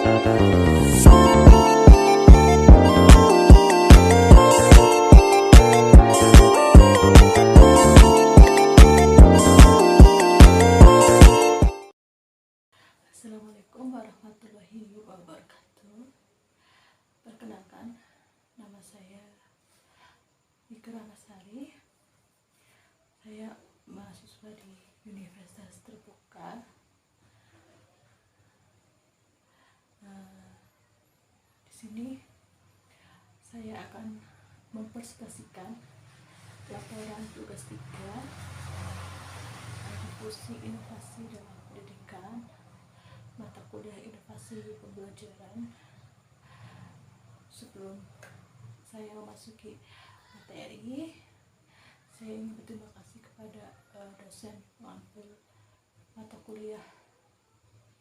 Assalamualaikum warahmatullahi wabarakatuh. Perkenalkan, nama saya Mika Ramasari. Saya mahasiswa di Universitas Terbuka. Di sini saya akan mempresentasikan laporan tugas 3 Difusi Inovasi dalam Pendidikan, mata kuliah inovasi pembelajaran. Sebelum saya memasuki materi, saya ingin berterima kasih kepada dosen pengambil mata kuliah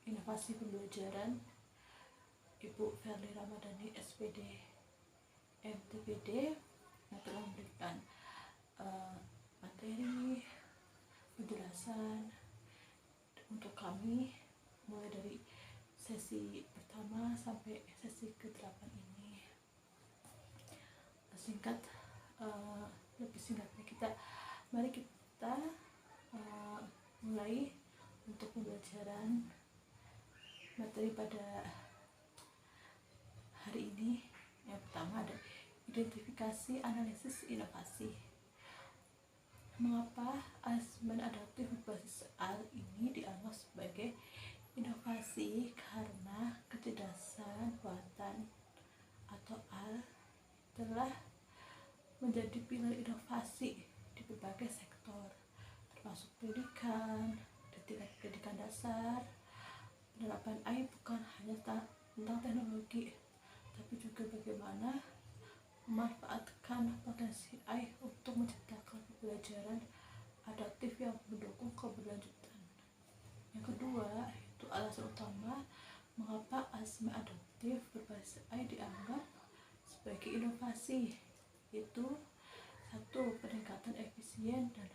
inovasi pembelajaran, Ibu Verly Ramadhani SPD MTPD, yang telah memberikan materi penjelasan untuk kami mulai dari sesi pertama sampai sesi ke-8 ini. Lebih singkatnya mari kita mulai untuk pembelajaran materi pada hari ini. Yang pertama ada identifikasi analisis inovasi. Mengapa asesmen adaptif berbasis AL ini dianggap sebagai inovasi? Karena kecerdasan buatan atau AL telah menjadi pilar inovasi di berbagai sektor, termasuk pendidikan, di tingkat pendidikan dasar. Penerapan AI bukan hanya tentang teknologi, tapi juga bagaimana memanfaatkan potensi AI untuk menciptakan pembelajaran adaptif yang mendukung keberlanjutan. Yang kedua, itu alasan utama mengapa asesmen adaptif berbasis AI dianggap sebagai inovasi, yaitu satu, peningkatan efisien dan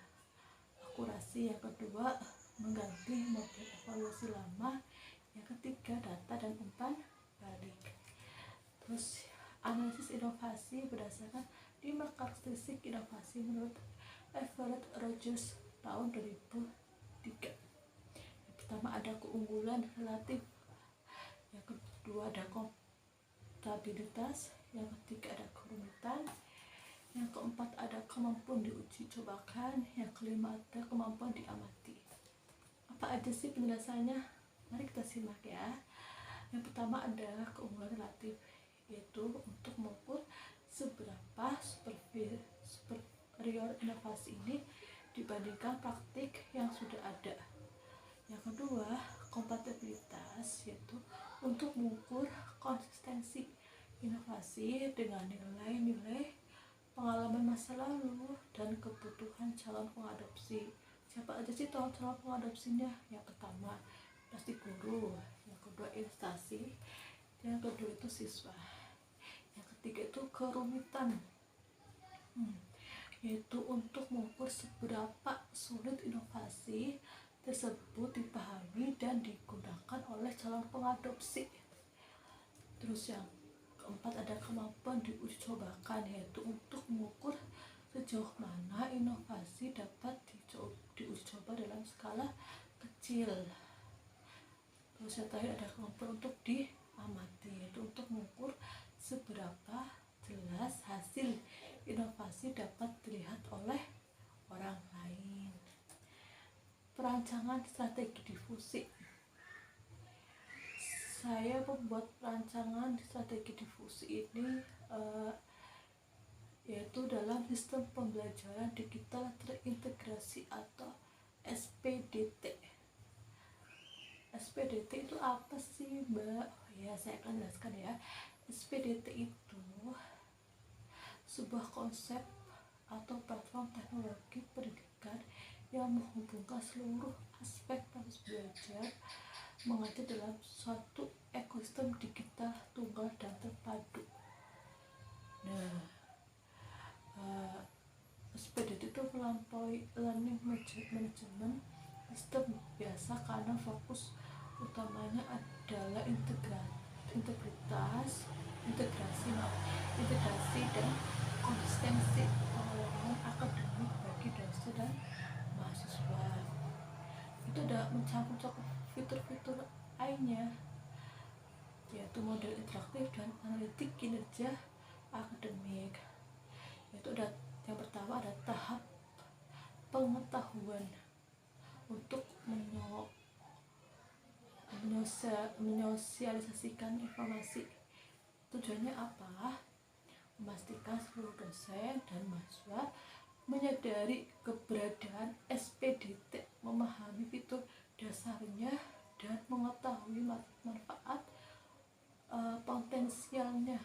akurasi. Yang kedua, mengganti model evaluasi lama. Yang ketiga, data dan umpan balik. Terus analisis inovasi berdasarkan 5 karakteristik inovasi menurut Everett Rogers tahun 2003. Yang pertama ada keunggulan relatif, yang kedua ada kompatibilitas, yang ketiga ada kerumitan, yang keempat ada kemampuan diuji cobakan, yang kelima ada kemampuan diamati. Apa aja sih penjelasannya? Mari kita simak ya. Yang pertama ada keunggulan relatif, yaitu untuk mengukur seberapa superior inovasi ini dibandingkan praktik yang sudah ada. Yang kedua, kompatibilitas, yaitu untuk mengukur konsistensi inovasi dengan nilai-nilai pengalaman masa lalu dan kebutuhan calon pengadopsi. Siapa aja sih calon pengadopsinya? Yang pertama pasti guru, yang kedua instansi, yang kedua itu siswa, yang ketiga itu kerumitan, yaitu untuk mengukur seberapa sulit inovasi tersebut dipahami dan digunakan oleh calon pengadopsi. Terus yang keempat ada kemampuan diuji cobakan, yaitu untuk mengukur sejauh mana inovasi dapat diuji coba dalam skala kecil. Terus yang terakhir ada kemampuan untuk diamati, yaitu untuk mengukur seberapa jelas hasil inovasi dapat dilihat oleh orang lain. Perancangan strategi difusi. Saya membuat perancangan strategi difusi ini yaitu dalam sistem pembelajaran digital terintegrasi atau SPDT. SPDT itu apa sih, Mbak? Oh ya, saya akan jelaskan ya. SPDT itu sebuah konsep atau platform teknologi pendidikan yang menghubungkan seluruh aspek proses belajar mengajar dalam suatu ekosistem digital tunggal dan terpadu. Nah, SPDT itu melampaui learning management system biasa karena fokus utamanya adalah integritas, integrasi, integrasi dan konsistensi pengalaman akademik bagi dosen dan mahasiswa. Itu udah mencakup fitur-fitur lainnya, yaitu model interaktif dan analitik kinerja akademik. Yaitu ada yang pertama ada tahap pengetahuan untuk menyosialisasikan informasi. Tujuannya apa? Memastikan seluruh dosen dan mahasiswa menyadari keberadaan SPDT, memahami fitur dasarnya dan mengetahui manfaat potensialnya.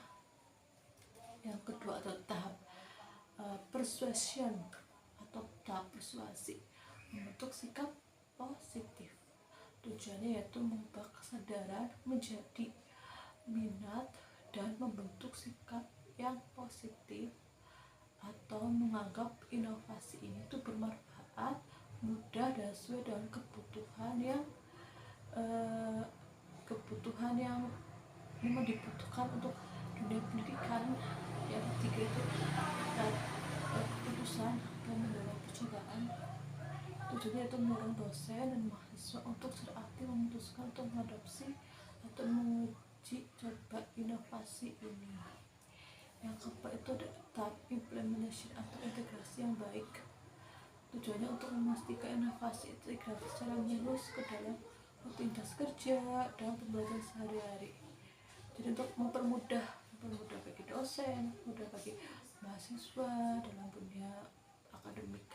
Yang kedua adalah tahap persuasion atau tahap persuasi, membentuk sikap positif. Tujuannya yaitu mengubah kesadaran menjadi minat dan membentuk sikap yang positif, atau menganggap inovasi ini tuh bermanfaat, mudah dan sesuai dengan kebutuhan yang memang dibutuhkan untuk dunia pendidikan. Yang ketiga itu keputusan dan mendorong percobaan. Tujuannya itu mendorong dosen dan mahasiswa untuk secara aktif memutuskan untuk mengadopsi atau menguji coba inovasi ini. Yang keempat itu ada tahap implementation atau integrasi yang baik. Tujuannya untuk memastikan inovasi integrasi secara mulus ke dalam rutinitas kerja dan pembelajaran sehari-hari. Jadi untuk mempermudah bagi dosen, mudah bagi mahasiswa dalam dunia akademik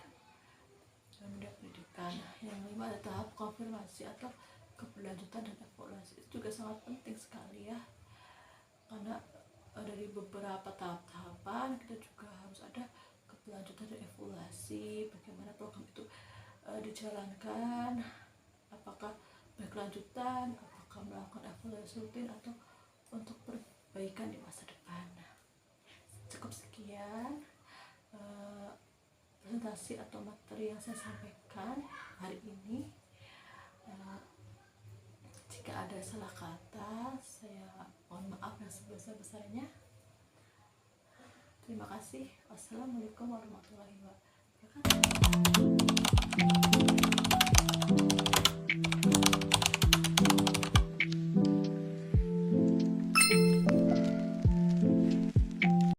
dan dunia pendidikan. Yang kelima ada tahap konfirmasi atau keberlanjutan dan evaluasi. Itu juga sangat penting sekali ya, karena dari beberapa tahap-tahapan kita juga harus ada keberlanjutan dan evaluasi, bagaimana program itu dijalankan, apakah berkelanjutan, apakah melakukan evaluasi rutin atau untuk perbaikan di masa depan. Cukup sekian presentasi atau materi yang saya sampaikan hari ini. Jika ada salah kata, saya mohon maaf yang sebesar-besarnya. Terima kasih. Wassalamualaikum warahmatullahi wabarakatuh.